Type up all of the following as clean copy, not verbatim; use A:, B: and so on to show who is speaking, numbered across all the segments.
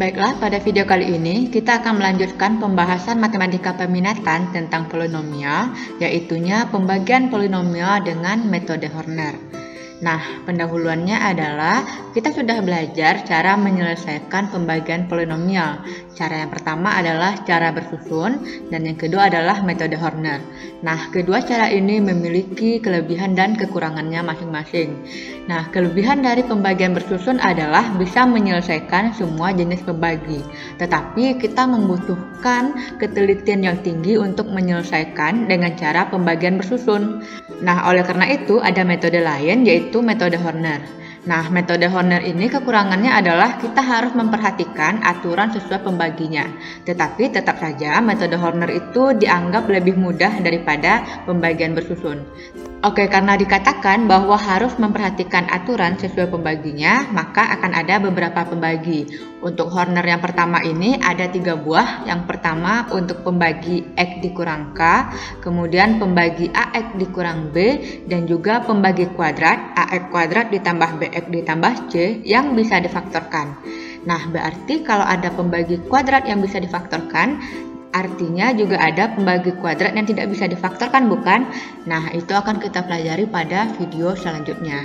A: Baiklah, pada video kali ini kita akan melanjutkan pembahasan matematika peminatan tentang polinomial, yaitunya pembagian polinomial dengan metode Horner. Nah, pendahuluannya adalah kita sudah belajar cara menyelesaikan pembagian polinomial. Cara yang pertama adalah cara bersusun dan yang kedua adalah metode Horner. Nah, kedua cara ini memiliki kelebihan dan kekurangannya masing-masing. Nah, kelebihan dari pembagian bersusun adalah bisa menyelesaikan semua jenis pembagi. Tetapi kita membutuhkan ketelitian yang tinggi untuk menyelesaikan dengan cara pembagian bersusun. Nah, oleh karena itu ada metode lain yaitu metode Horner. Nah, metode Horner ini kekurangannya adalah kita harus memperhatikan aturan sesuai pembaginya. Tetapi tetap saja metode Horner itu dianggap lebih mudah daripada pembagian bersusun. Oke, karena dikatakan bahwa harus memperhatikan aturan sesuai pembaginya, maka akan ada beberapa pembagi. Untuk Horner yang pertama ini ada 3 buah. Yang pertama untuk pembagi X dikurang K, kemudian pembagi AX dikurang B, dan juga pembagi kuadrat AX kuadrat ditambah BX ditambah C yang bisa difaktorkan. Nah, berarti kalau ada pembagi kuadrat yang bisa difaktorkan, artinya juga ada pembagi kuadrat yang tidak bisa difaktorkan, bukan? Nah, itu akan kita pelajari pada video selanjutnya.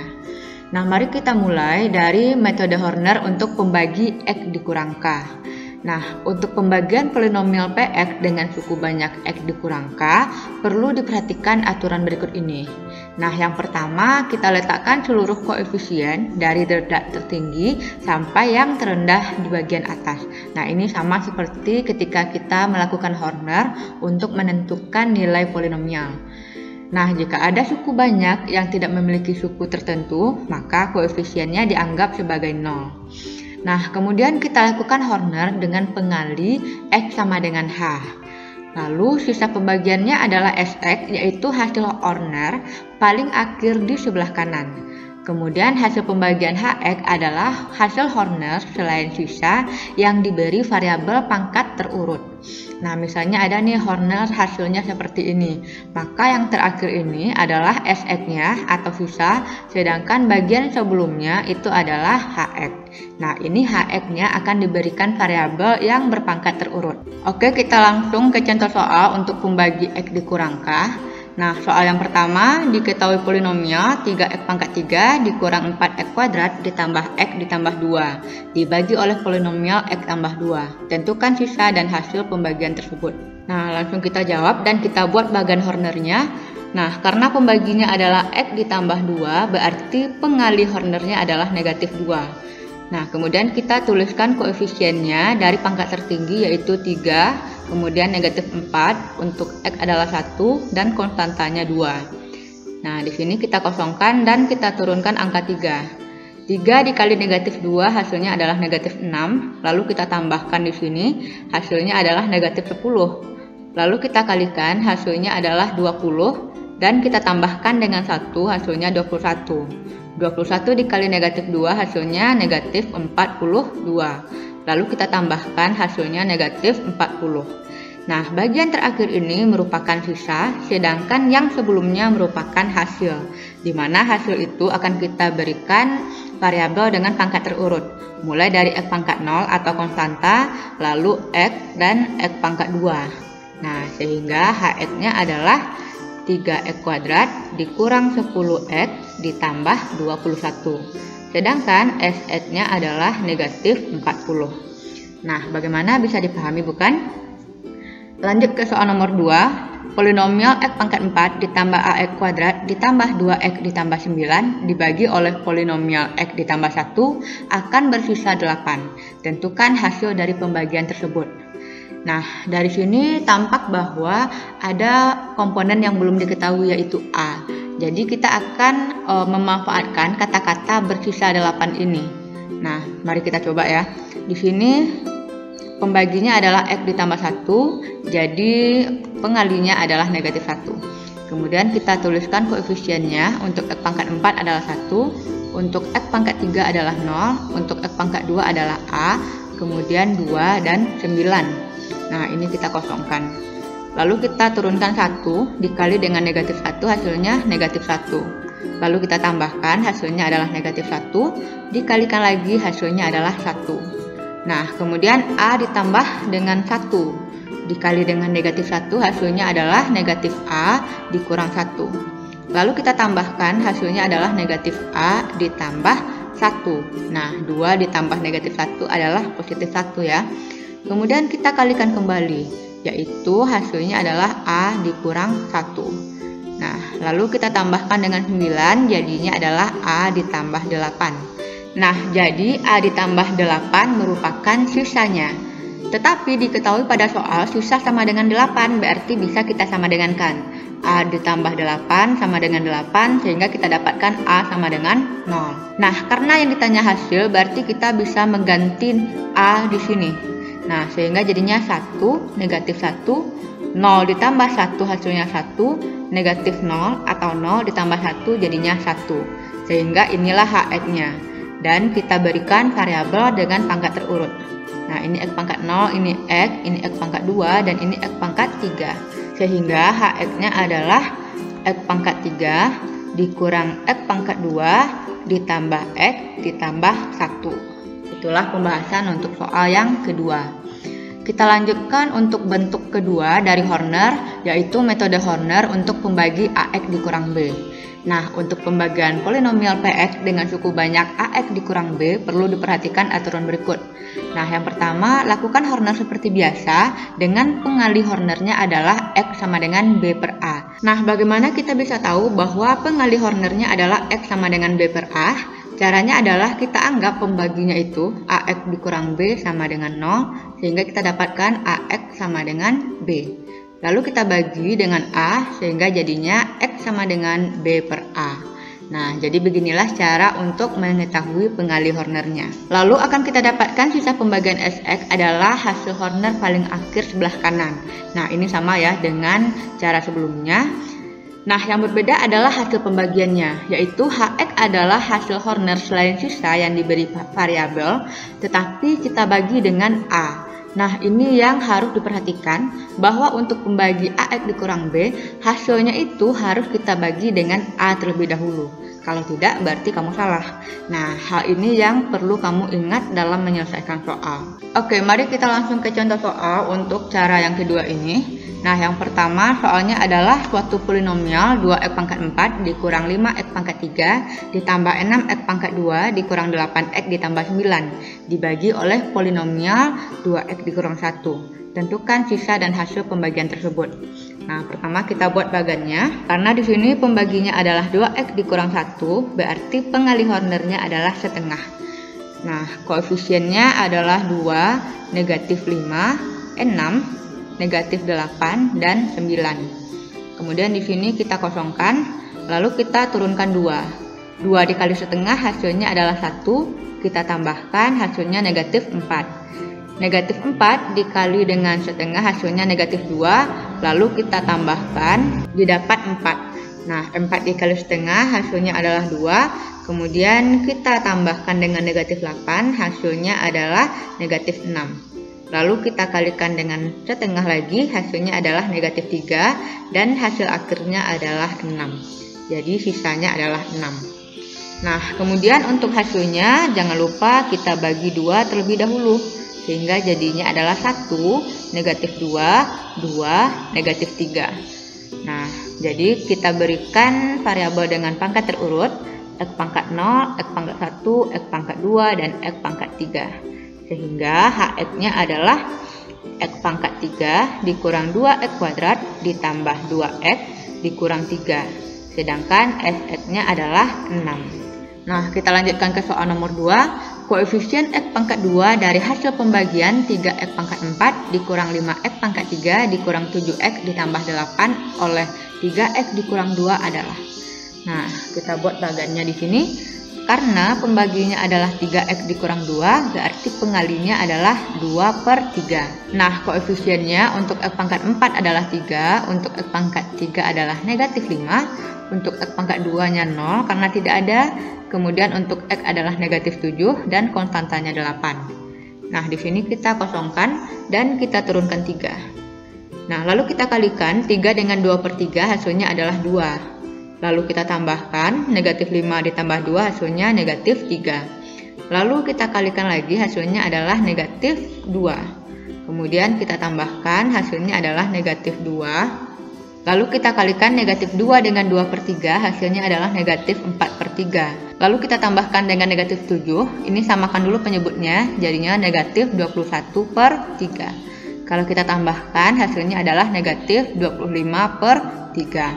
A: Nah, mari kita mulai dari metode Horner untuk pembagi X dikurang K. Nah, untuk pembagian polinomial Px dengan suku banyak X dikurang K, perlu diperhatikan aturan berikut ini. Nah, yang pertama kita letakkan seluruh koefisien dari derajat tertinggi sampai yang terendah di bagian atas. Nah, ini sama seperti ketika kita melakukan Horner untuk menentukan nilai polinomial. Nah, jika ada suku banyak yang tidak memiliki suku tertentu, maka koefisiennya dianggap sebagai 0. Nah, kemudian kita lakukan Horner dengan pengali X sama dengan H. Lalu sisa pembagiannya adalah Sx, yaitu hasil Horner paling akhir di sebelah kanan. Kemudian hasil pembagian Hx adalah hasil Horner selain sisa yang diberi variabel pangkat terurut. Nah, misalnya ada nih Horner hasilnya seperti ini. Maka yang terakhir ini adalah Sx-nya atau sisa, sedangkan bagian sebelumnya itu adalah Hx. Nah, ini Hx-nya akan diberikan variabel yang berpangkat terurut. Oke, kita langsung ke contoh soal untuk pembagi X dikurang K. Nah, soal yang pertama, diketahui polinomial 3x pangkat 3 dikurang 4x kuadrat ditambah x ditambah 2 dibagi oleh polinomial x tambah 2. Tentukan sisa dan hasil pembagian tersebut. Nah, langsung kita jawab dan kita buat bagian Hornernya. Nah, karena pembaginya adalah x ditambah 2, berarti pengali Hornernya adalah negatif 2. Nah, kemudian kita tuliskan koefisiennya dari pangkat tertinggi yaitu 3, kemudian negatif 4, untuk X adalah 1, dan konstantanya 2. Nah, di sini kita kosongkan dan kita turunkan angka 3. 3 dikali negatif 2 hasilnya adalah negatif 6, lalu kita tambahkan di sini hasilnya adalah negatif 10. Lalu kita kalikan hasilnya adalah 20, dan kita tambahkan dengan 1 hasilnya 21. 21 dikali negatif 2 hasilnya negatif 42. Lalu kita tambahkan hasilnya negatif 40. Nah, bagian terakhir ini merupakan sisa, sedangkan yang sebelumnya merupakan hasil, di mana hasil itu akan kita berikan variabel dengan pangkat terurut, mulai dari X pangkat 0 atau konstanta, lalu X dan X pangkat 2. Nah, sehingga Hx-nya adalah 3x kuadrat dikurang 10x ditambah 21. Sedangkan Sx-nya adalah negatif 40. Nah, bagaimana bisa dipahami, bukan? Lanjut ke soal nomor 2. Polinomial x pangkat 4 ditambah ax kuadrat ditambah 2x ditambah 9 dibagi oleh polinomial x ditambah 1 akan bersisa 8. Tentukan hasil dari pembagian tersebut. Nah, dari sini tampak bahwa ada komponen yang belum diketahui yaitu A. Jadi kita akan memanfaatkan kata-kata bersisa 8 ini. Nah, mari kita coba ya. Di sini pembaginya adalah X ditambah 1, jadi pengalinya adalah negatif 1. Kemudian kita tuliskan koefisiennya. Untuk X pangkat 4 adalah 1, untuk X pangkat 3 adalah 0, untuk X pangkat 2 adalah A, kemudian 2 dan 9. Nah, ini kita kosongkan. Lalu kita turunkan 1 dikali dengan negatif 1 hasilnya negatif 1. Lalu kita tambahkan hasilnya adalah negatif 1, dikalikan lagi hasilnya adalah 1. Nah, kemudian A ditambah dengan 1 dikali dengan negatif 1 hasilnya adalah negatif A dikurang 1. Lalu kita tambahkan hasilnya adalah negatif A ditambah 1. Nah, 2 ditambah negatif 1 adalah positif 1 ya. Kemudian kita kalikan kembali, yaitu hasilnya adalah A dikurang 1. Nah, lalu kita tambahkan dengan 9, jadinya adalah A ditambah 8. Nah, jadi A ditambah 8 merupakan sisanya. Tetapi diketahui pada soal sisa sama dengan 8, berarti bisa kita sama dengankan. A ditambah 8 sama dengan 8, sehingga kita dapatkan A sama dengan 0. Nah, karena yang ditanya hasil, berarti kita bisa mengganti A di sini. Nah, sehingga jadinya 1, negatif 1, 0 ditambah 1 hasilnya 1, negatif 0 atau 0 ditambah 1 jadinya 1. Sehingga inilah HX-nya. Dan kita berikan variabel dengan pangkat terurut. Nah, ini X pangkat 0, ini X pangkat 2, dan ini X pangkat 3. Sehingga HX-nya adalah X pangkat 3 dikurang X pangkat 2 ditambah X ditambah 1. Itulah pembahasan untuk soal yang kedua. Kita lanjutkan untuk bentuk kedua dari Horner, yaitu metode Horner untuk pembagi AX dikurang B. Nah, untuk pembagian polinomial PX dengan suku banyak AX dikurang B perlu diperhatikan aturan berikut. Nah, yang pertama, lakukan Horner seperti biasa dengan pengali Hornernya adalah X sama dengan B per A. Nah, bagaimana kita bisa tahu bahwa pengali Hornernya adalah X sama dengan B per A? Caranya adalah kita anggap pembaginya itu AX dikurang B sama dengan 0, sehingga kita dapatkan AX sama dengan B. Lalu kita bagi dengan A, sehingga jadinya X sama dengan B per A. Nah, jadi beginilah cara untuk mengetahui pengali Hornernya. Lalu akan kita dapatkan sisa pembagian SX adalah hasil Horner paling akhir sebelah kanan. Nah, ini sama ya dengan cara sebelumnya. Nah, yang berbeda adalah hasil pembagiannya, yaitu HX adalah hasil Horner selain sisa yang diberi variabel, tetapi kita bagi dengan A. Nah, ini yang harus diperhatikan, bahwa untuk pembagi AX dikurang B, hasilnya itu harus kita bagi dengan A terlebih dahulu. Kalau tidak, berarti kamu salah. Nah, hal ini yang perlu kamu ingat dalam menyelesaikan soal. Oke, mari kita langsung ke contoh soal untuk cara yang kedua ini. Nah, yang pertama soalnya adalah suatu polinomial 2x pangkat 4 dikurang 5x pangkat 3 ditambah 6x pangkat 2 dikurang 8x ditambah 9 dibagi oleh polinomial 2x dikurang 1. Tentukan sisa dan hasil pembagian tersebut. Nah, pertama kita buat bagannya. Karena di sini pembaginya adalah 2x dikurang 1, berarti pengali Hornernya adalah setengah. Nah, koefisiennya adalah 2, negatif 5, 6, negatif 8, dan 9. Kemudian di sini kita kosongkan, lalu kita turunkan 2. 2 dikali setengah hasilnya adalah 1, kita tambahkan hasilnya negatif 4. Negatif 4 dikali dengan setengah hasilnya negatif 2, lalu kita tambahkan, didapat 4. Nah, 4 dikali setengah hasilnya adalah 2, kemudian kita tambahkan dengan negatif 8, hasilnya adalah negatif 6. Lalu kita kalikan dengan setengah lagi, hasilnya adalah negatif 3, dan hasil akhirnya adalah 6. Jadi sisanya adalah 6. Nah, kemudian untuk hasilnya jangan lupa kita bagi 2 terlebih dahulu, sehingga jadinya adalah 1, negatif 2, 2, negatif 3. Nah, jadi kita berikan variabel dengan pangkat terurut, X pangkat 0, X pangkat 1, X pangkat 2, dan X pangkat 3. Sehingga HX-nya adalah X pangkat 3 dikurang 2X kuadrat ditambah 2X dikurang 3. Sedangkan SX-nya adalah 6. Nah, kita lanjutkan ke soal nomor 2. Koefisien X pangkat 2 dari hasil pembagian 3X pangkat 4 dikurang 5X pangkat 3 dikurang 7X ditambah 8 oleh 3X dikurang 2 adalah. Nah, kita buat bagannya di sini. Karena pembaginya adalah 3x dikurang 2, berarti pengalinya adalah 2 per 3. Nah, koefisiennya untuk x pangkat 4 adalah 3, untuk x pangkat 3 adalah negatif 5, untuk x pangkat 2-nya 0 karena tidak ada, kemudian untuk x adalah negatif 7, dan konstantanya 8. Nah, di sini kita kosongkan, dan kita turunkan 3. Nah, lalu kita kalikan 3 dengan 2 per 3, hasilnya adalah 2. Lalu kita tambahkan, negatif 5 ditambah 2 hasilnya negatif 3. Lalu kita kalikan lagi, hasilnya adalah negatif 2. Kemudian kita tambahkan, hasilnya adalah negatif 2. Lalu kita kalikan negatif 2 dengan 2/3, hasilnya adalah negatif 4/3. Lalu kita tambahkan dengan negatif 7, ini samakan dulu penyebutnya, jadinya negatif 21/3. Kalau kita tambahkan, hasilnya adalah negatif 25/3.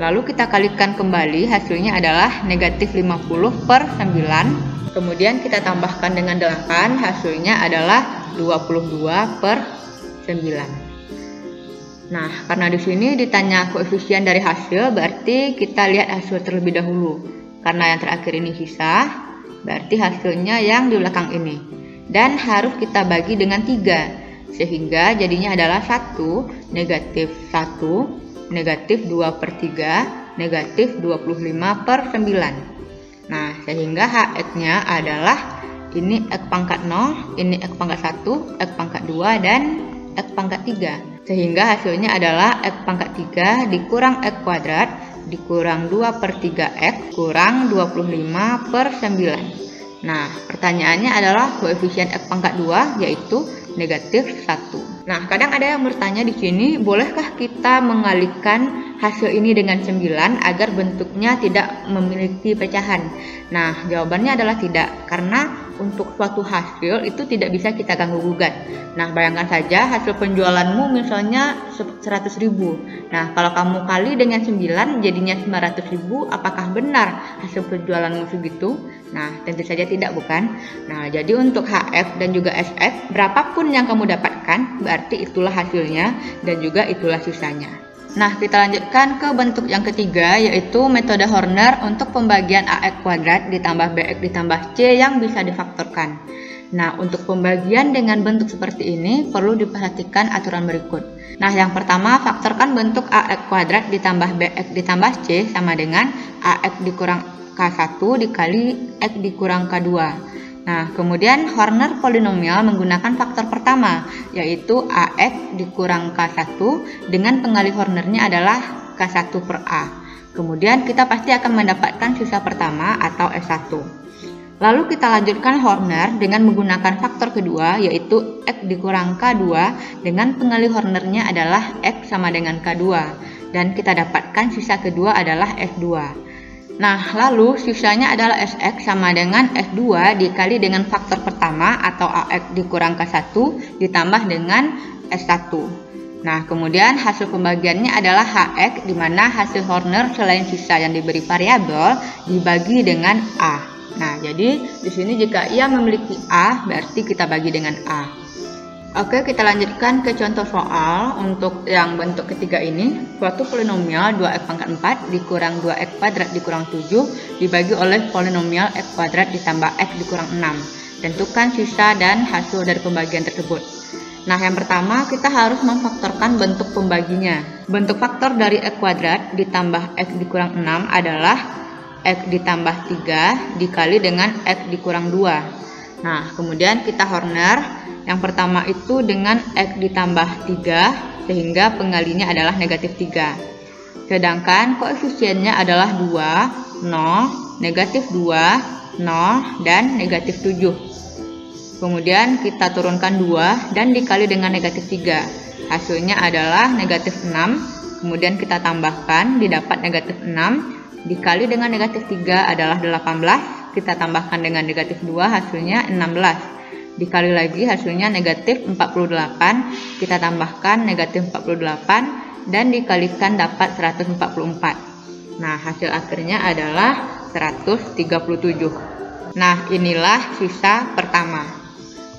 A: Lalu kita kalikan kembali, hasilnya adalah negatif 50/9. Kemudian kita tambahkan dengan 8, hasilnya adalah 22/9. Nah, karena di sini ditanya koefisien dari hasil, berarti kita lihat hasil terlebih dahulu. Karena yang terakhir ini sisa, berarti hasilnya yang di belakang ini. Dan harus kita bagi dengan 3, sehingga jadinya adalah 1, negatif 1, negatif 2/3, negatif 25/9. Nah, sehingga HX-nya adalah ini X pangkat 0, ini X pangkat 1, X pangkat 2, dan X pangkat 3. Sehingga hasilnya adalah X pangkat 3 dikurang X kuadrat dikurang 2/3X kurang 25/9. Nah, pertanyaannya adalah koefisien X pangkat 2 yaitu negatif 1. Nah, kadang ada yang bertanya di sini, bolehkah kita mengalihkan hasil ini dengan 9 agar bentuknya tidak memiliki pecahan? Nah, jawabannya adalah tidak, karena untuk suatu hasil itu tidak bisa kita ganggu gugat. Nah, bayangkan saja hasil penjualanmu misalnya 100.000. Nah, kalau kamu kali dengan 9 jadinya 900.000, apakah benar hasil penjualanmu segitu? Nah, tentu saja tidak, bukan? Nah, jadi untuk HF dan juga SF, berapapun yang kamu dapatkan, berarti itulah hasilnya dan juga itulah sisanya. Nah, kita lanjutkan ke bentuk yang ketiga, yaitu metode Horner untuk pembagian AX kuadrat ditambah BX ditambah C yang bisa difaktorkan. Nah, untuk pembagian dengan bentuk seperti ini perlu diperhatikan aturan berikut. Nah, yang pertama, faktorkan bentuk AX kuadrat ditambah BX ditambah C sama dengan AX dikurang K1 dikali X dikurang K2. Nah, kemudian Horner polinomial menggunakan faktor pertama, yaitu AX dikurang K1 dengan pengalih Hornernya adalah K1 per A. Kemudian kita pasti akan mendapatkan sisa pertama atau S1. Lalu kita lanjutkan Horner dengan menggunakan faktor kedua, yaitu X dikurang K2 dengan pengalih Hornernya adalah X sama dengan K2. Dan kita dapatkan sisa kedua adalah S2. Nah, lalu sisanya adalah Sx sama dengan S2 dikali dengan faktor pertama atau AX dikurang K1 ditambah dengan S1. Nah, kemudian hasil pembagiannya adalah HX, di mana hasil Horner selain sisa yang diberi variabel dibagi dengan A. Nah, jadi di sini jika ia memiliki A, berarti kita bagi dengan A. Oke, kita lanjutkan ke contoh soal untuk yang bentuk ketiga ini. Suatu polinomial 2x pangkat 4 dikurang 2x kuadrat dikurang 7 dibagi oleh polinomial x kuadrat ditambah x dikurang 6. Tentukan sisa dan hasil dari pembagian tersebut. Nah, yang pertama kita harus memfaktorkan bentuk pembaginya. Bentuk faktor dari x kuadrat ditambah x dikurang 6 adalah x ditambah 3 dikali dengan x dikurang 2. Nah, kemudian kita Horner. Yang pertama itu dengan X ditambah 3, sehingga pengalinya adalah negatif 3. Sedangkan koefisiennya adalah 2, 0, negatif 2, 0, dan negatif 7. Kemudian kita turunkan 2 dan dikali dengan negatif 3. Hasilnya adalah negatif 6. Kemudian kita tambahkan, didapat negatif 6. Dikali dengan negatif 3 adalah 18. Kita tambahkan dengan negatif 2, hasilnya 16. Dikali lagi hasilnya negatif 48, kita tambahkan negatif 48 dan dikalikan dapat 144. Nah, hasil akhirnya adalah 137. Nah, inilah sisa pertama.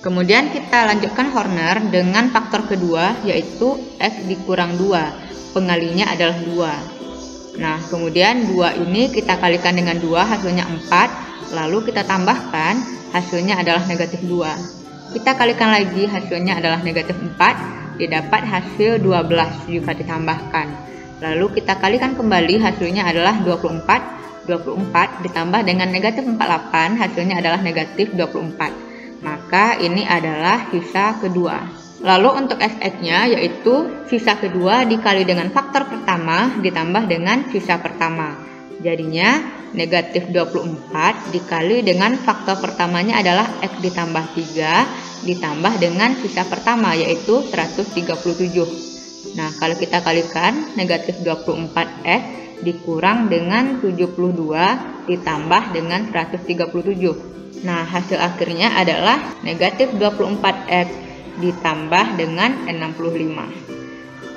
A: Kemudian kita lanjutkan Horner dengan faktor kedua, yaitu X dikurang 2. Pengalinya adalah 2. Nah, kemudian 2 ini kita kalikan dengan 2, hasilnya 4. Lalu kita tambahkan, hasilnya adalah negatif 2. Kita kalikan lagi, hasilnya adalah negatif 4. Didapat hasil 12 jika ditambahkan. Lalu kita kalikan kembali, hasilnya adalah 24. 24 ditambah dengan negatif 48, hasilnya adalah negatif 24. Maka ini adalah sisa kedua. Lalu untuk Sx-nya yaitu sisa kedua dikali dengan faktor pertama ditambah dengan sisa pertama. Jadinya negatif 24 dikali dengan faktor pertamanya adalah X ditambah 3 ditambah dengan sisa pertama yaitu 137. Nah, kalau kita kalikan negatif 24X dikurang dengan 72 ditambah dengan 137. Nah, hasil akhirnya adalah negatif 24X ditambah dengan 65.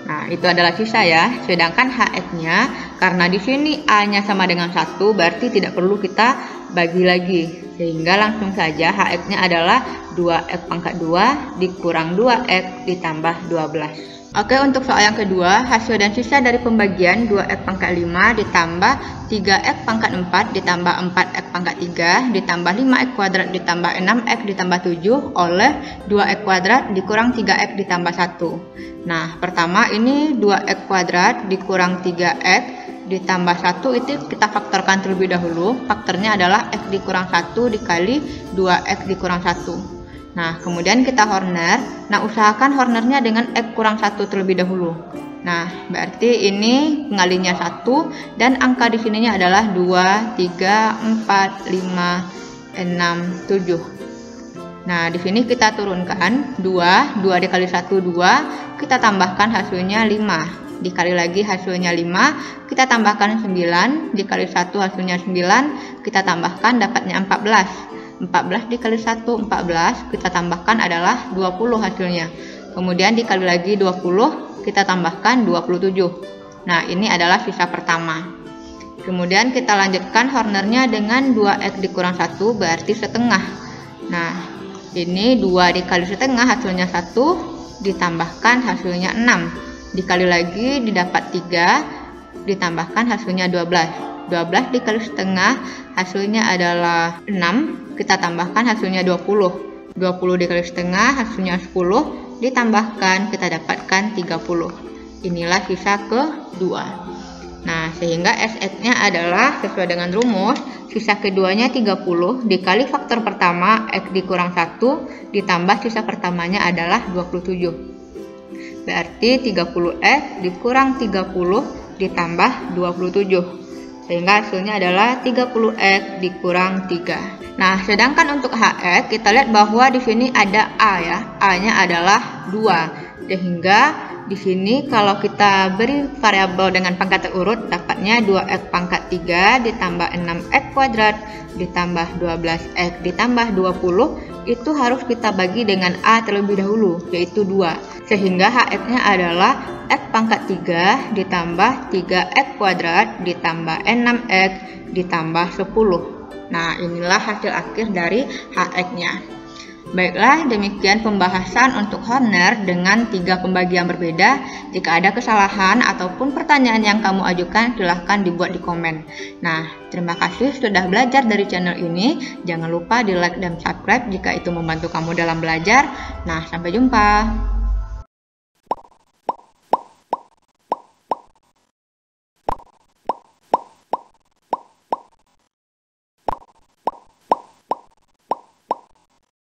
A: Nah, itu adalah sisa ya. Sedangkan HX-nya, karena di sini A-nya sama dengan 1, berarti tidak perlu kita bagi lagi. Sehingga langsung saja HX-nya adalah 2X pangkat 2 dikurang 2X ditambah 12. Oke, untuk soal yang kedua, hasil dan sisa dari pembagian 2X pangkat 5 ditambah 3X pangkat 4 ditambah 4X pangkat 3 ditambah 5X kuadrat ditambah 6X ditambah 7 oleh 2X kuadrat dikurang 3X ditambah 1. Nah, pertama ini 2X kuadrat dikurang 3X ditambah 1 itu kita faktorkan terlebih dahulu. Faktornya adalah X dikurang 1 dikali 2X dikurang 1. Nah, kemudian kita horner. Nah, usahakan hornernya dengan X kurang 1 terlebih dahulu. Nah, berarti ini pengalinya 1 dan angka di sininya adalah 2, 3, 4, 5, 6, 7. Nah, di sini kita turunkan 2 dikali 1, 2, kita tambahkan hasilnya 5. Dikali lagi hasilnya 5, kita tambahkan 9, dikali 1 hasilnya 9, kita tambahkan dapatnya 14. 14 dikali 1, 14, kita tambahkan adalah 20 hasilnya. Kemudian dikali lagi 20, kita tambahkan 27. Nah, ini adalah sisa pertama. Kemudian kita lanjutkan hornernya dengan 2X dikurang 1, berarti setengah. Nah, ini 2 dikali setengah hasilnya 1, ditambahkan hasilnya 6. Dikali lagi didapat 3, ditambahkan hasilnya 12. 12 dikali setengah hasilnya adalah 6, kita tambahkan hasilnya 20. 20 dikali setengah hasilnya 10, ditambahkan kita dapatkan 30. Inilah sisa kedua. Nah, sehingga SX-nya adalah sesuai dengan rumus, sisa keduanya 30 dikali faktor pertama X dikurang 1 ditambah sisa pertamanya adalah 27. Berarti 30X dikurang 30 ditambah 27. Sehingga hasilnya adalah 30X dikurang 3. Nah, sedangkan untuk HX kita lihat bahwa di sini ada A ya. A-nya adalah 2. Sehingga di sini kalau kita beri variabel dengan pangkat terurut dapatnya 2X pangkat 3 ditambah 6X kuadrat ditambah 12X ditambah 20 itu harus kita bagi dengan A terlebih dahulu yaitu 2. Sehingga HX-nya adalah X pangkat 3 ditambah 3X kuadrat ditambah 6X ditambah 10. Nah, inilah hasil akhir dari HX-nya. Baiklah, demikian pembahasan untuk Horner dengan 3 pembagian berbeda. Jika ada kesalahan ataupun pertanyaan yang kamu ajukan, silahkan dibuat di komen. Nah, terima kasih sudah belajar dari channel ini. Jangan lupa di like dan subscribe jika itu membantu kamu dalam belajar. Nah, sampai jumpa.